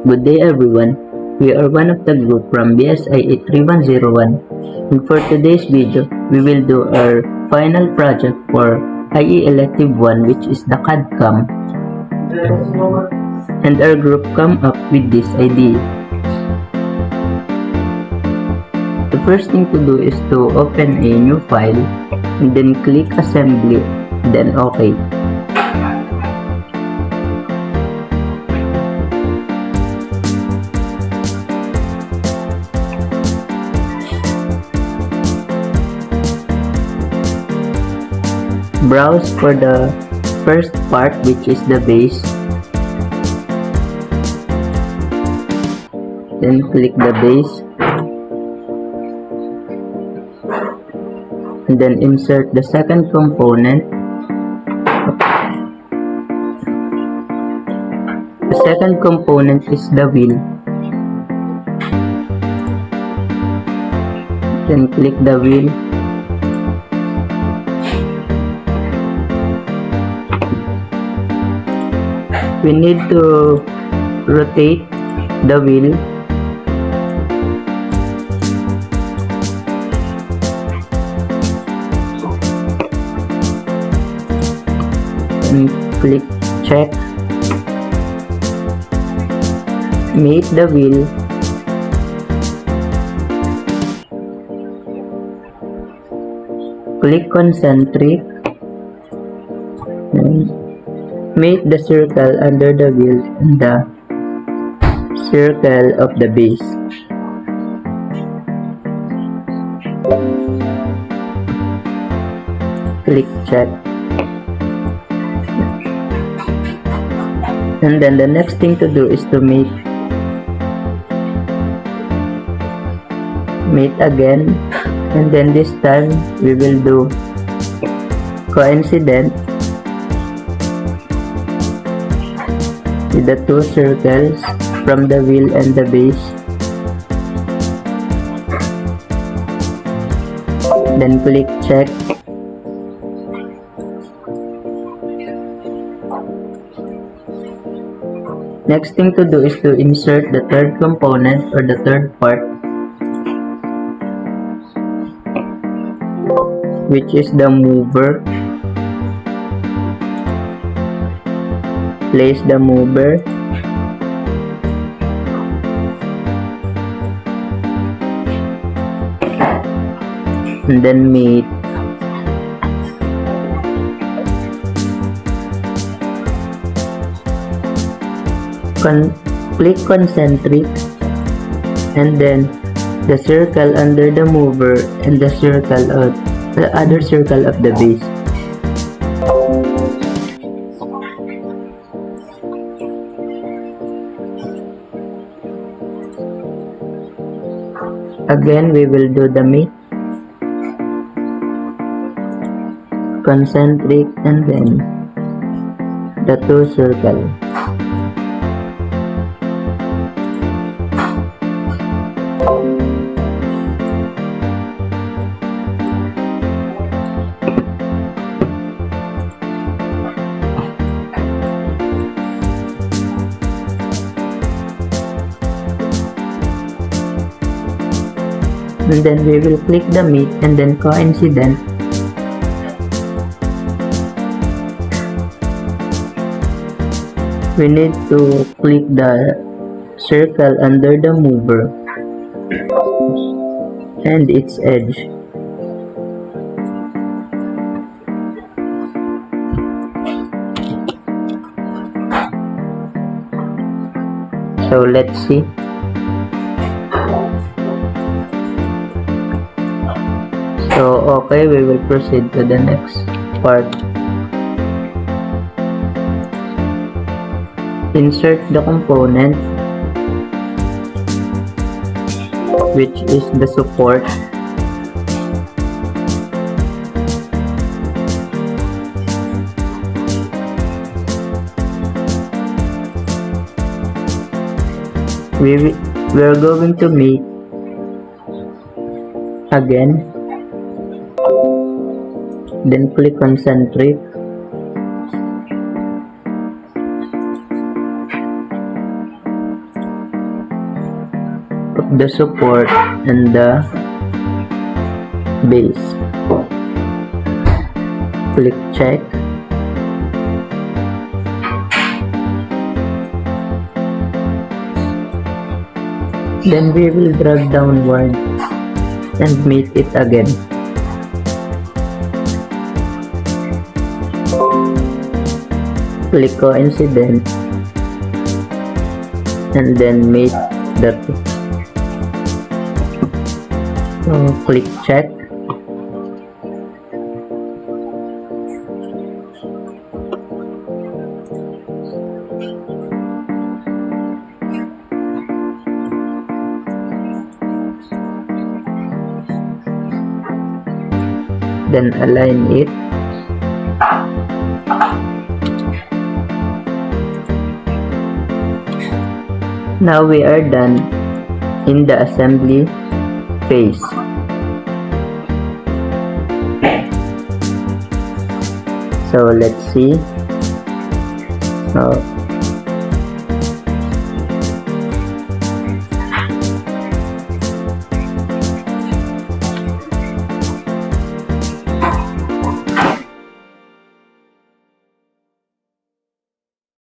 Good day everyone, we are one of the group from BSI 3101 and for today's video, we will do our final project for IE Elective 1 which is the CAD/CAM, and our group come up with this idea. The first thing to do is to open a new file and then click assembly, then OK. Browse for the first part which is the base, then click the base and then insert the second component. The second component is the wheel, then click the wheel. We need to rotate the wheel and click check. Mate the wheel. Click concentric. Make the circle under the wheel and the circle of the base. Click check. And then the next thing to do is to mate again, and then this time we will do coincident with the two circles from the wheel and the base. Then click check. Next thing to do is to insert the third component or the third part, which is the mover. Place the mover. And then mate. Click concentric and then the circle under the mover and the other circle of the base. Again, we will do the mate, concentric, and then the two circle. And then we will click the mate and then coincident. We need to click the circle under the mover and its edge. So let's see. So okay, we will proceed to the next part. Insert the component, which is the support. We are going to make again, then click concentric, of the support and the base. Click check. Then we will drag downward and meet it again. Click coincident and then mate the two. So click check. Then align it. Now we are done in the assembly phase. So let's see.